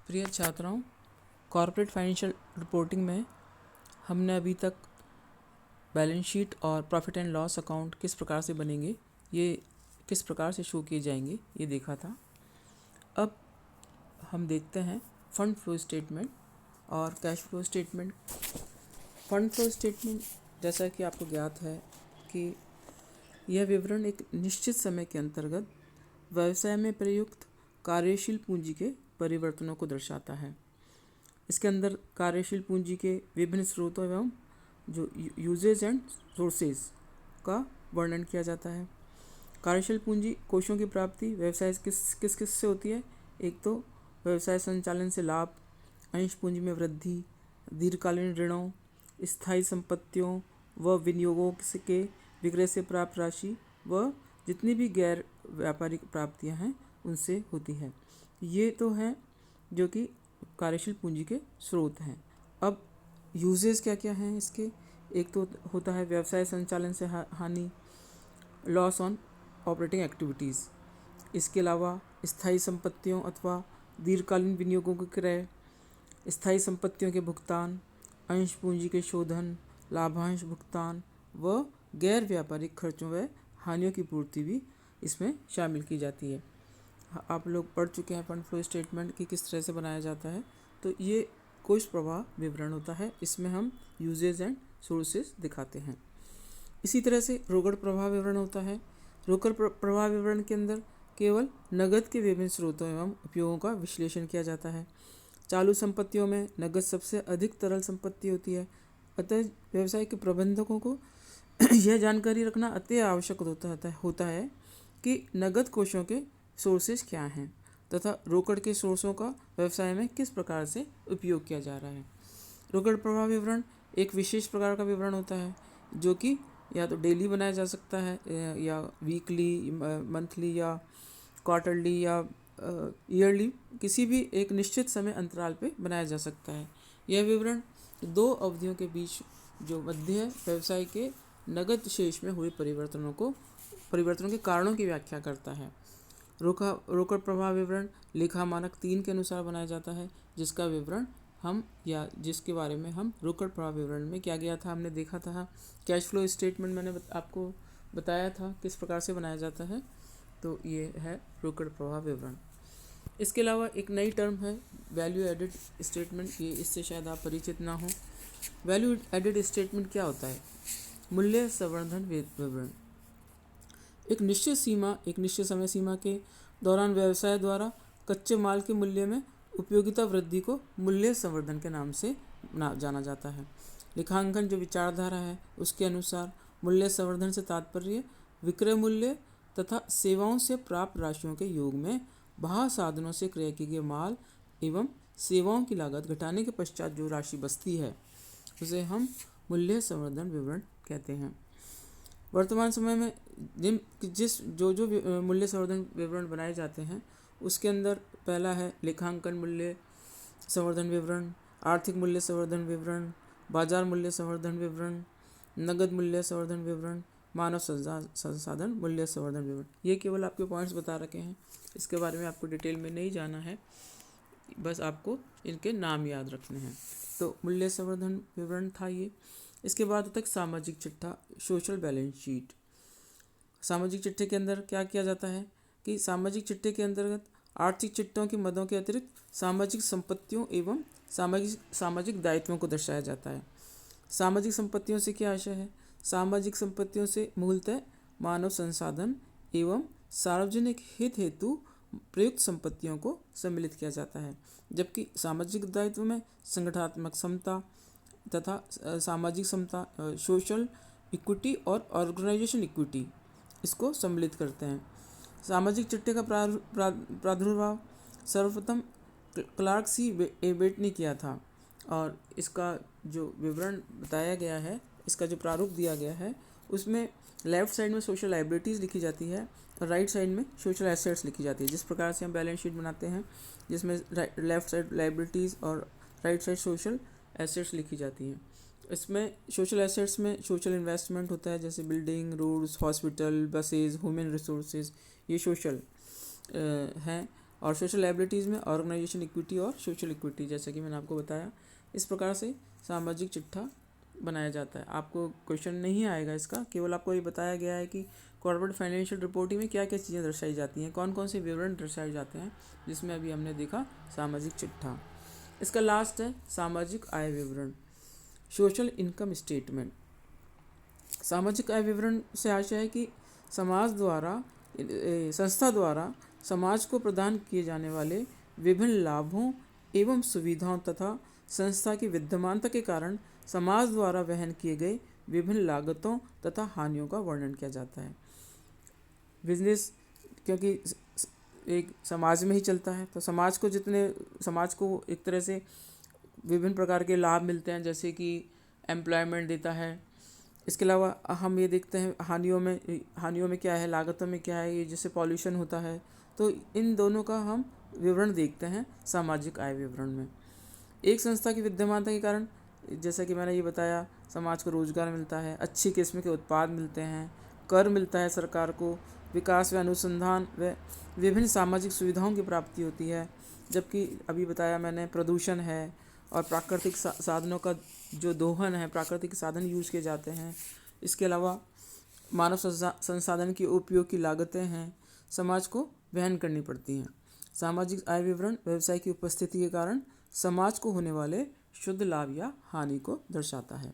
प्रिय छात्राओं, corporate financial reporting में हमने अभी तक बैलेंस शीट और प्रॉफिट एंड लॉस अकाउंट किस प्रकार से बनेंगे, ये किस प्रकार से शो किए जाएंगे, ये देखा था। अब हम देखते हैं फंड फ्लो स्टेटमेंट और cash flow statement. Fund flow statement, जैसा कि आपको ज्ञात है कि यह विवरण एक निश्चित समय के अंतर्गत व्यवसाय में प्रयुक्त कार्यशील पूंजी के परिवर्तनों को दर्शाता है। इसके अंदर कार्यशील पूंजी के विभिन्न स्रोतों एवं जो यूजेज एंड सोर्सेज का वर्णन किया जाता है। कार्यशील पूंजी कोषों की प्राप्ति व्यवसाय किस किस से होती है। एक तो व्यवसाय संचालन से लाभ, अंश पूंजी में वृद्धि, दीर्घकालीन ऋणों, स्थायी संपत्तियों व विनियोगों के विक्रय से प्राप्त राशि व जितनी भी गैर व्यापारिक प्राप्तियां हैं उनसे होती है। ये तो हैं जो कि कार्यशील पूंजी के स्रोत हैं। अब यूजेस क्या क्या हैं इसके। एक तो होता है व्यवसाय संचालन से हानि, लॉस ऑन ऑपरेटिंग एक्टिविटीज़। इसके अलावा स्थायी संपत्तियों अथवा दीर्घकालीन विनियोगों के क्रय, स्थायी संपत्तियों के भुगतान, अंश पूंजी के शोधन, लाभांश भुगतान व गैर व्यापारिक खर्चों व हानियों की पूर्ति भी इसमें शामिल की जाती है। आप लोग पढ़ चुके हैं फंड फ्लो स्टेटमेंट कि किस तरह से बनाया जाता है। तो ये कोष प्रवाह विवरण होता है, इसमें हम यूजेज एंड सोर्सेज दिखाते हैं। इसी तरह से रोकड़ प्रवाह विवरण होता है। रोकड़ प्रवाह विवरण के अंदर केवल नगद के विभिन्न स्रोतों एवं उपयोगों का विश्लेषण किया जाता है। चालू संपत्तियों में नगद सबसे अधिक तरल संपत्ति होती है, अतः व्यवसाय के प्रबंधकों को यह जानकारी रखना अति आवश्यक होता है कि नगद कोषों के सोर्सेज क्या हैं तथा रोकड़ के सोर्सों का व्यवसाय में किस प्रकार से उपयोग किया जा रहा है। रोकड़ प्रवाह विवरण एक विशेष प्रकार का विवरण होता है जो कि या तो डेली बनाया जा सकता है या वीकली, मंथली या क्वार्टरली या ईयरली, किसी भी एक निश्चित समय अंतराल पे बनाया जा सकता है। यह विवरण दो अवधियों के बीच जो मध्य है व्यवसाय के नगद शेष में हुए परिवर्तनों के कारणों की व्याख्या करता है। रोकड़ प्रवाह विवरण लेखा मानक 3 के अनुसार बनाया जाता है, जिसका विवरण हम या जिसके बारे में हम रोकड़ प्रवाह विवरण में क्या गया था, हमने देखा था। कैश फ्लो स्टेटमेंट मैंने आपको बताया था किस प्रकार से बनाया जाता है। तो ये है रोकड़ प्रवाह विवरण। इसके अलावा एक नई टर्म है वैल्यू एडेड स्टेटमेंट। ये इससे शायद आप परिचित ना हो। वैल्यू एडेड स्टेटमेंट क्या होता है? मूल्य संवर्धन विवरण। एक निश्चित समय सीमा के दौरान व्यवसाय द्वारा कच्चे माल के मूल्य में उपयोगिता वृद्धि को मूल्य संवर्धन के नाम से जाना जाता है। लेखांकन जो विचारधारा है उसके अनुसार मूल्य संवर्धन से तात्पर्य विक्रय मूल्य तथा सेवाओं से प्राप्त राशियों के योग में बाह्य साधनों से क्रय किए गए माल एवं सेवाओं की लागत घटाने के पश्चात जो राशि बचती है उसे हम मूल्य संवर्धन विवरण कहते हैं। वर्तमान समय में जो मूल्य संवर्धन विवरण बनाए जाते हैं उसके अंदर पहला है लेखांकन मूल्य संवर्धन विवरण, आर्थिक मूल्य संवर्धन विवरण, बाजार मूल्य संवर्धन विवरण, नगद मूल्य संवर्धन विवरण, मानव संसाधन मूल्य संवर्धन विवरण। ये केवल आपके पॉइंट्स बता रखे हैं, इसके बारे में आपको डिटेल में नहीं जाना है, बस आपको इनके नाम याद रखने हैं। तो मूल्य संवर्धन विवरण था ये। इसके बाद तक सामाजिक चिट्ठा, सोशल बैलेंस शीट। सामाजिक चिट्ठे के अंदर क्या किया जाता है कि सामाजिक चिट्ठे के अंतर्गत आर्थिक चिट्ठों की मदों के अतिरिक्त सामाजिक संपत्तियों एवं सामाजिक दायित्वों को दर्शाया जाता है। सामाजिक संपत्तियों से क्या आशय है? सामाजिक संपत्तियों से मूलतः मानव संसाधन एवं सार्वजनिक हित हेतु प्रयुक्त संपत्तियों को सम्मिलित किया जाता है, जबकि सामाजिक दायित्व में संगठनात्मक समता तथा सामाजिक समता, सोशल इक्विटी और ऑर्गेनाइजेशन इक्विटी इसको सम्मिलित करते हैं। सामाजिक चिट्ठे का प्रादुर्भाव सर्वप्रथम क्लार्क सी एबेट ने किया था और इसका जो विवरण बताया गया है, इसका जो प्रारूप दिया गया है उसमें लेफ्ट साइड में सोशल लायबिलिटीज़ लिखी जाती है और राइट साइड में सोशल एसेट्स लिखी जाती है। जिस प्रकार से हम बैलेंस शीट बनाते हैं जिसमें लेफ्ट साइड लायबिलिटीज़ और राइट साइड सोशल एसेट्स लिखी जाती हैं। इसमें सोशल एसेट्स में सोशल इन्वेस्टमेंट होता है, जैसे building, roads, hospital, buses, human resources, ये सोशल हैं। और सोशल लायबिलिटीज़ में ऑर्गेनाइजेशन इक्विटी और सोशल इक्विटी, जैसे कि मैंने आपको बताया। इस प्रकार से सामाजिक चिट्ठा बनाया जाता है। आपको क्वेश्चन नहीं आएगा इसका, केवल आपको ये बताया गया है कि कॉर्पोरेट फाइनेंशियल रिपोर्टिंग में क्या क्या चीज़ें दर्शाई जाती हैं, कौन कौन से विवरण दर्शाए जाते हैं, जिसमें अभी हमने देखा सामाजिक चिट्ठा। इसका लास्ट है सामाजिक आय विवरण, सोशल इनकम स्टेटमेंट। सामाजिक आय विवरण से आशय है कि संस्था द्वारा समाज को प्रदान किए जाने वाले विभिन्न लाभों एवं सुविधाओं तथा संस्था की विद्यमानता के कारण समाज द्वारा वहन किए गए विभिन्न लागतों तथा हानियों का वर्णन किया जाता है। बिजनेस क्योंकि एक समाज में ही चलता है, तो समाज को एक तरह से विभिन्न प्रकार के लाभ मिलते हैं, जैसे कि एम्प्लॉयमेंट देता है। इसके अलावा हम ये देखते हैं हानियों में क्या है, लागतों में क्या है, ये जैसे पॉल्यूशन होता है, तो इन दोनों का हम विवरण देखते हैं सामाजिक आय विवरण में। एक संस्था की विद्यमानता के कारण, जैसा कि मैंने ये बताया, समाज को रोजगार मिलता है, अच्छी किस्म के उत्पाद मिलते हैं, कर मिलता है सरकार को, विकास व अनुसंधान व विभिन्न सामाजिक सुविधाओं की प्राप्ति होती है। जबकि अभी बताया मैंने प्रदूषण है और प्राकृतिक साधनों का जो दोहन है, प्राकृतिक साधन यूज किए जाते हैं। इसके अलावा मानव संसाधन की उपयोग की लागतें हैं, समाज को वहन करनी पड़ती हैं। सामाजिक आय विवरण व्यवसाय की उपस्थिति के कारण समाज को होने वाले शुद्ध लाभ या हानि को दर्शाता है।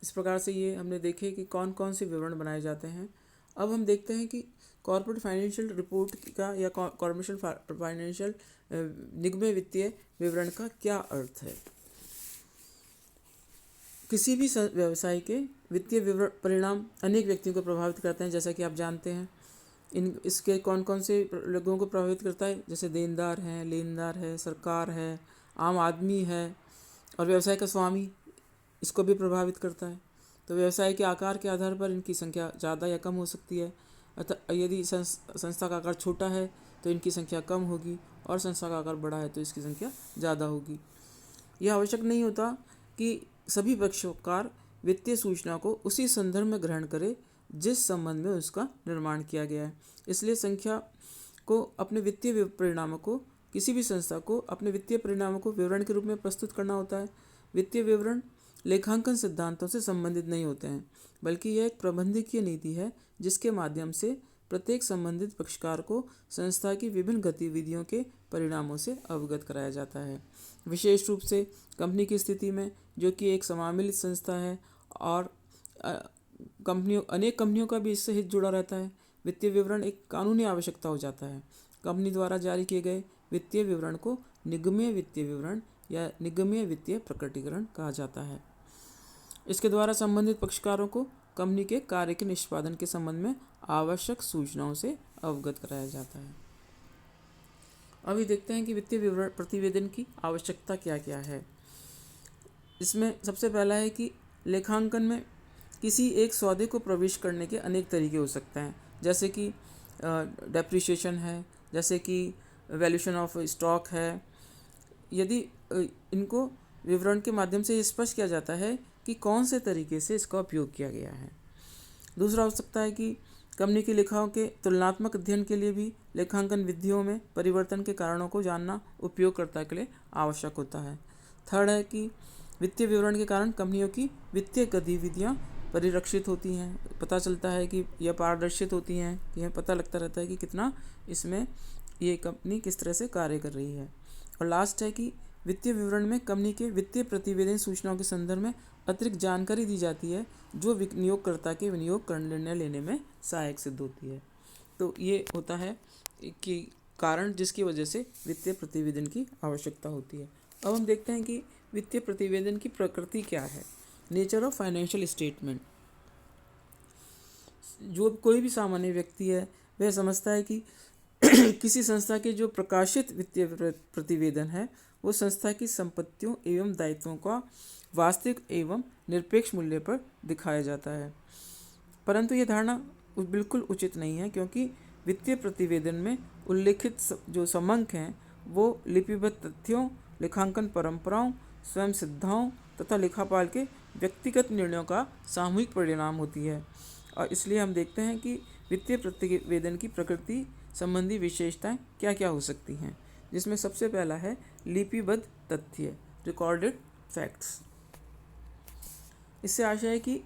इस प्रकार से ये हमने देखे कि कौन कौन से विवरण बनाए जाते हैं। अब हम देखते हैं कि कॉर्पोरेट फाइनेंशियल रिपोर्ट का या कॉर्पोरेशन फाइनेंशियल निगम वित्तीय विवरण का क्या अर्थ है। किसी भी व्यवसाय के वित्तीय विवरण परिणाम अनेक व्यक्तियों को प्रभावित करते हैं, जैसा कि आप जानते हैं। इसके कौन कौन से लोगों को प्रभावित करता है, जैसे देनदार हैं, लेनदार है, सरकार है, आम आदमी है और व्यवसाय का स्वामी, इसको भी प्रभावित करता है। तो व्यवसाय के आकार के आधार पर इनकी संख्या ज़्यादा या कम हो सकती है। अतः यदि संस्था का आकार छोटा है तो इनकी संख्या कम होगी, और संस्था का आकार बड़ा है तो इसकी संख्या ज़्यादा होगी। यह आवश्यक नहीं होता कि सभी पक्षकार वित्तीय सूचना को उसी संदर्भ में ग्रहण करें जिस संबंध में उसका निर्माण किया गया है। इसलिए संख्या को अपने वित्तीय परिणामों को किसी भी संस्था को अपने वित्तीय परिणामों को विवरण के रूप में प्रस्तुत करना होता है। वित्तीय विवरण लेखांकन सिद्धांतों से संबंधित नहीं होते हैं, बल्कि यह एक प्रबंधकीय नीति है जिसके माध्यम से प्रत्येक संबंधित पक्षकार को संस्था की विभिन्न गतिविधियों के परिणामों से अवगत कराया जाता है। विशेष रूप से कंपनी की स्थिति में, जो कि एक समामिलित संस्था है और अनेक कंपनियों का भी इससे हित जुड़ा रहता है, वित्तीय विवरण एक कानूनी आवश्यकता हो जाता है। कंपनी द्वारा जारी किए गए वित्तीय विवरण को निगमीय वित्तीय विवरण या निगमीय वित्तीय प्रकटीकरण कहा जाता है। इसके द्वारा संबंधित पक्षकारों को कंपनी के कार्य के निष्पादन के संबंध में आवश्यक सूचनाओं से अवगत कराया जाता है। अभी देखते हैं कि वित्तीय विवरण प्रतिवेदन की आवश्यकता क्या क्या है। इसमें सबसे पहला है कि लेखांकन में किसी एक सौदे को प्रवेश करने के अनेक तरीके हो सकते हैं, जैसे कि डेप्रिसिएशन है, जैसे कि वैल्यूएशन ऑफ स्टॉक है। यदि इनको विवरण के माध्यम से स्पष्ट किया जाता है कि कौन से तरीके से इसका उपयोग किया गया है। दूसरा हो सकता है कि कंपनी की लेखाओं के तुलनात्मक अध्ययन के लिए भी लेखांकन विधियों में परिवर्तन के कारणों को जानना उपयोगकर्ता के लिए आवश्यक होता है। थर्ड है कि वित्तीय विवरण के कारण कंपनियों की वित्तीय गतिविधियाँ परिरक्षित होती हैं, पता चलता है कि यह पारदर्शित होती हैं, कि यह पता लगता रहता है कि कितना इसमें ये कंपनी किस तरह से कार्य कर रही है। और लास्ट है कि वित्तीय विवरण में कंपनी के वित्तीय प्रतिवेदन सूचनाओं के संदर्भ में अतिरिक्त जानकारी दी जाती है जो विनियोगकर्ता के विनियोग निर्णय लेने में सहायक सिद्ध होती है। तो ये होता है कि कारण जिसकी वजह से वित्तीय प्रतिवेदन की आवश्यकता होती है। अब हम देखते हैं कि वित्तीय प्रतिवेदन की प्रकृति क्या है। Nature of financial statement. जो कोई भी सामान्य व्यक्ति है वह समझता है कि किसी संस्था के जो प्रकाशित वित्तीय प्रतिवेदन है वो संस्था की संपत्तियों एवं दायित्वों का वास्तविक एवं निरपेक्ष मूल्य पर दिखाया जाता है। परंतु यह धारणा बिल्कुल उचित नहीं है, क्योंकि वित्तीय प्रतिवेदन में उल्लेखित जो समंक हैं वो लिपिबद्ध तथ्यों, लेखांकन परंपराओं, स्वयं सिद्धाओं तथा लेखापाल के व्यक्तिगत निर्णयों का सामूहिक परिणाम होती है। और इसलिए हम देखते हैं कि वित्तीय प्रतिवेदन की प्रकृति संबंधी विशेषताएं क्या क्या हो सकती हैं, जिसमें सबसे पहला है लिपिबद्ध तथ्य, रिकॉर्डेड फैक्ट्स। इससे आशय है कि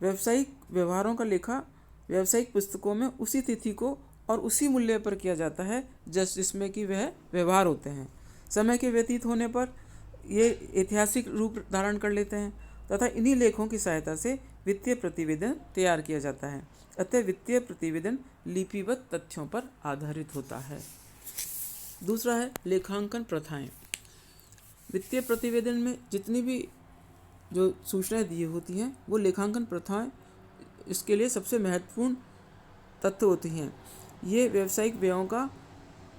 व्यावसायिक व्यवहारों का लेखा व्यावसायिक पुस्तकों में उसी तिथि को और उसी मूल्य पर किया जाता है जिसमें कि वह व्यवहार होते हैं। समय के व्यतीत होने पर ये ऐतिहासिक रूप धारण कर लेते हैं तथा इन्हीं लेखों की सहायता से वित्तीय प्रतिवेदन तैयार किया जाता है। अतः वित्तीय प्रतिवेदन लिपिबद्ध तथ्यों पर आधारित होता है। दूसरा है लेखांकन प्रथाएं। वित्तीय प्रतिवेदन में जितनी भी जो सूचनाएं दी होती हैं वो लेखांकन प्रथाएं इसके लिए सबसे महत्वपूर्ण तथ्य होती हैं। ये व्यावसायिक व्ययों का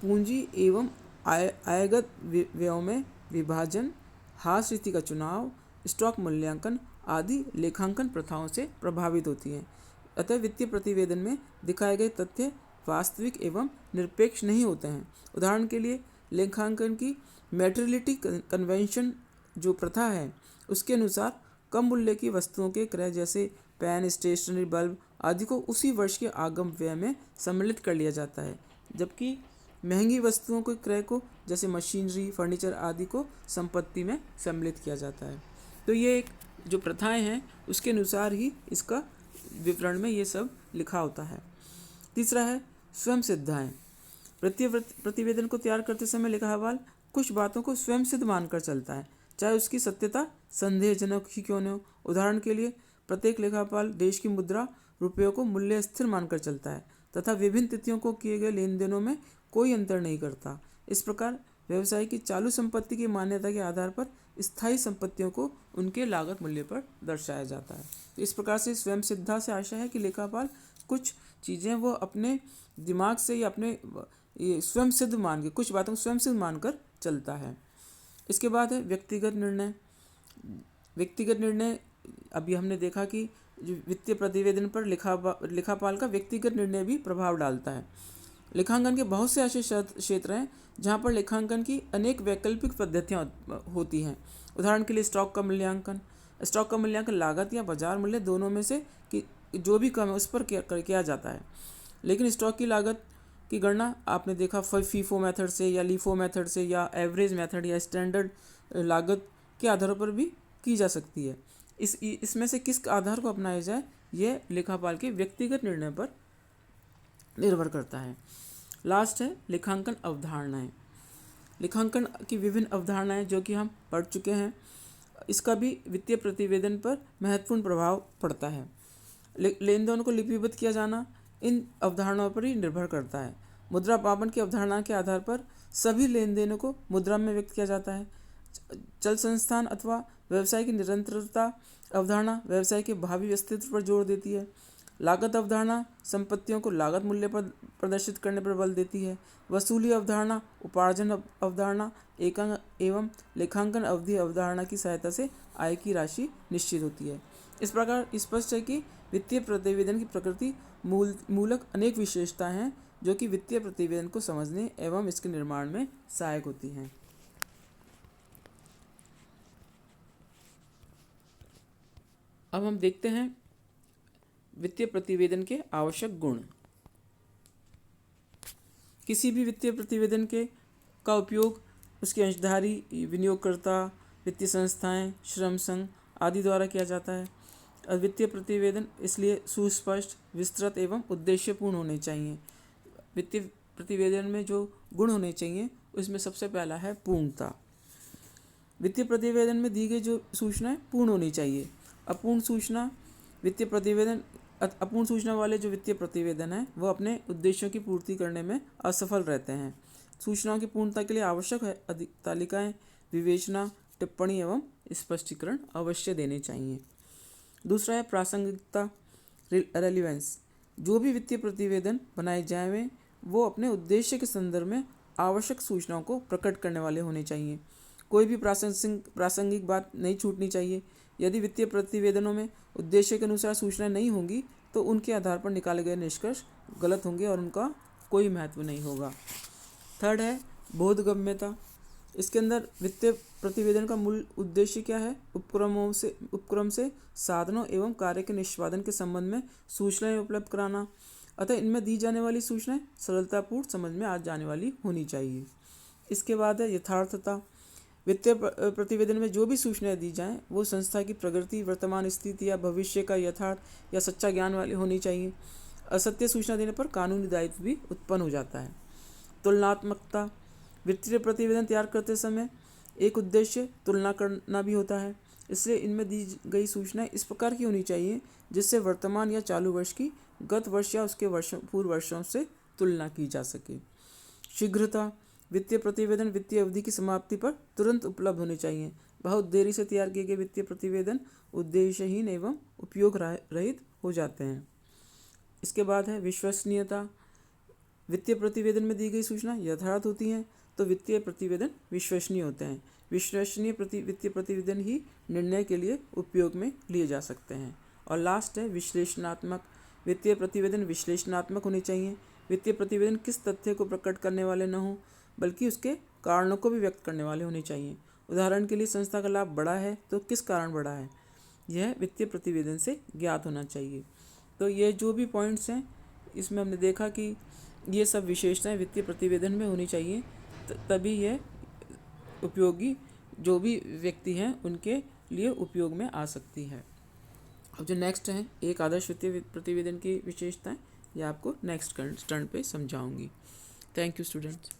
पूंजी एवं आयगत व्ययों में विभाजन, हास रीति का चुनाव, स्टॉक मूल्यांकन आदि लेखांकन प्रथाओं से प्रभावित होती हैं। अतः वित्तीय प्रतिवेदन में दिखाए गए तथ्य वास्तविक एवं निरपेक्ष नहीं होते हैं। उदाहरण के लिए लेखांकन की मैटेरियलिटी कन्वेंशन जो प्रथा है उसके अनुसार कम मूल्य की वस्तुओं के क्रय जैसे पेन, स्टेशनरी, बल्ब आदि को उसी वर्ष के आगम व्यय में सम्मिलित कर लिया जाता है, जबकि महंगी वस्तुओं के क्रय को जैसे मशीनरी, फर्नीचर आदि को संपत्ति में सम्मिलित किया जाता है। तो ये एक जो प्रथाएं हैं उसके अनुसार ही इसका विवरण में ये सब लिखा होता है। तीसरा है स्वयं सिद्धाएं। वित्तीय प्रतिवेदन को तैयार करते समय लेखापाल कुछ बातों को स्वयं सिद्ध मानकर चलता है, चाहे उसकी सत्यता संदेहजनक ही क्यों न हो। उदाहरण के लिए प्रत्येक लेखापाल देश की मुद्रा रुपयों को मूल्य स्थिर मानकर चलता है तथा विभिन्न तिथियों को किए गए लेन देनों में कोई अंतर नहीं करता। इस प्रकार व्यवसाय की चालू संपत्ति की मान्यता के आधार पर स्थायी संपत्तियों को उनके लागत मूल्य पर दर्शाया जाता है। तो इस प्रकार से स्वयं सिद्धा से आशा है कि लेखापाल कुछ चीज़ें वो अपने दिमाग से या अपने स्वयं सिद्ध मान के कुछ बातों को स्वयं सिद्ध मानकर चलता है। इसके बाद है व्यक्तिगत निर्णय। व्यक्तिगत निर्णय अभी हमने देखा कि जो वित्तीय प्रतिवेदन पर लेखापाल का व्यक्तिगत निर्णय भी प्रभाव डालता है। लेखांकन के बहुत से ऐसे क्षेत्र हैं जहाँ पर लेखांकन की अनेक वैकल्पिक पद्धतियाँ होती हैं। उदाहरण के लिए स्टॉक का मूल्यांकन। स्टॉक का मूल्यांकन लागत या बाजार मूल्य दोनों में से कि जो भी कम है उस पर किया जाता है, लेकिन स्टॉक की लागत की गणना आपने देखा फीफो मेथड से या लीफो मेथड से या एवरेज मेथड या स्टैंडर्ड लागत के आधारों पर भी की जा सकती है। इसमें से किस आधार को अपनाया जाए यह लेखापाल के व्यक्तिगत निर्णय पर निर्भर करता है। लास्ट है लेखांकन अवधारणाएं। लेखांकन की विभिन्न अवधारणाएं जो कि हम पढ़ चुके हैं, इसका भी वित्तीय प्रतिवेदन पर महत्वपूर्ण प्रभाव पड़ता है। लेन देन को लिपिबद्ध किया जाना इन अवधारणाओं पर ही निर्भर करता है। मुद्रा पावन की अवधारणा के आधार पर सभी लेन देनों को मुद्रा में व्यक्त किया जाता है। चल संस्थान अथवा व्यवसाय की निरंतरता अवधारणा व्यवसाय के भावी अस्तित्व पर जोर देती है। लागत अवधारणा संपत्तियों को लागत मूल्य पर प्रदर्शित करने पर बल देती है। वसूली अवधारणा उपार्जन अवधारणा एवं लेखांकन अवधि अवधारणा की सहायता से आय की राशि निश्चित होती है। इस प्रकार स्पष्ट है कि वित्तीय प्रतिवेदन की प्रकृति मूलक अनेक विशेषताएं हैं जो कि वित्तीय प्रतिवेदन को समझने एवं इसके निर्माण में सहायक होती हैं। अब हम देखते हैं वित्तीय प्रतिवेदन के आवश्यक गुण। किसी भी वित्तीय प्रतिवेदन का उपयोग उसके अंशधारी, विनियोगकर्ता, वित्तीय संस्थाएं, श्रम संघ आदि द्वारा किया जाता है। वित्तीय प्रतिवेदन इसलिए सुस्पष्ट, विस्तृत एवं उद्देश्यपूर्ण होने चाहिए। वित्तीय प्रतिवेदन में जो गुण होने चाहिए उसमें सबसे पहला है पूर्णता। वित्तीय प्रतिवेदन में दी गई जो सूचनाएं पूर्ण होनी चाहिए। अपूर्ण सूचना वाले जो वित्तीय प्रतिवेदन है वो अपने उद्देश्यों की पूर्ति करने में असफल रहते हैं। सूचनाओं की पूर्णता के लिए आवश्यक है तालिकाएं, विवेचना, टिप्पणी एवं स्पष्टीकरण अवश्य देने चाहिए। दूसरा है प्रासंगिकता, रेलिवेंस। जो भी वित्तीय प्रतिवेदन बनाए जाएं वो अपने उद्देश्य के संदर्भ में आवश्यक सूचनाओं को प्रकट करने वाले होने चाहिए। कोई भी प्रासंगिक बात नहीं छूटनी चाहिए। यदि वित्तीय प्रतिवेदनों में उद्देश्य के अनुसार सूचनाएं नहीं होंगी तो उनके आधार पर निकाले गए निष्कर्ष गलत होंगे और उनका कोई महत्व नहीं होगा। थर्ड है बोधगम्यता। इसके अंदर वित्तीय प्रतिवेदन का मूल उद्देश्य क्या है? उपक्रम से साधनों एवं कार्य के निष्पादन के संबंध में सूचनाएं उपलब्ध कराना, अतः इनमें दी जाने वाली सूचनाएं सरलतापूर्ण समझ में आ जाने वाली होनी चाहिए। इसके बाद है यथार्थता। वित्तीय प्रतिवेदन में जो भी सूचनाएं दी जाएं वो संस्था की प्रगति, वर्तमान स्थिति या भविष्य का यथार्थ या सच्चा ज्ञान वाली होनी चाहिए। असत्य सूचना देने पर कानूनी दायित्व भी उत्पन्न हो जाता है। तुलनात्मकता। वित्तीय प्रतिवेदन तैयार करते समय एक उद्देश्य तुलना करना भी होता है, इसलिए इनमें दी गई सूचनाएं इस प्रकार की होनी चाहिए जिससे वर्तमान या चालू वर्ष की गत वर्ष या उसके पूर्व वर्षों से तुलना की जा सके। शीघ्रता। वित्तीय प्रतिवेदन वित्तीय अवधि की समाप्ति पर तुरंत उपलब्ध होने चाहिए। बहुत देरी से तैयार किए गए वित्तीय प्रतिवेदन उद्देश्यहीन एवं उपयोग रहित हो जाते हैं। इसके बाद है विश्वसनीयता। वित्तीय प्रतिवेदन में दी गई सूचना यथार्थ होती हैं तो वित्तीय प्रतिवेदन विश्वसनीय होते हैं। विश्वसनीय वित्तीय प्रतिवेदन ही निर्णय के लिए उपयोग में लिए जा सकते हैं। और लास्ट है विश्लेषणात्मक। वित्तीय प्रतिवेदन विश्लेषणात्मक होने चाहिए। वित्तीय प्रतिवेदन किस तथ्य को प्रकट करने वाले न हों बल्कि उसके कारणों को भी व्यक्त करने वाले होने चाहिए। उदाहरण के लिए संस्था का लाभ बढ़ा है तो किस कारण बढ़ा है, यह वित्तीय प्रतिवेदन से ज्ञात होना चाहिए। तो ये जो भी पॉइंट्स हैं इसमें हमने देखा कि ये सब विशेषताएं वित्तीय प्रतिवेदन में होनी चाहिए, तभी यह उपयोगी जो भी व्यक्ति हैं उनके लिए उपयोग में आ सकती है। अब जो नेक्स्ट है एक आदर्श वित्तीय प्रतिवेदन की विशेषताएं, ये आपको नेक्स्ट टर्न पे समझाऊंगी। Thank you students.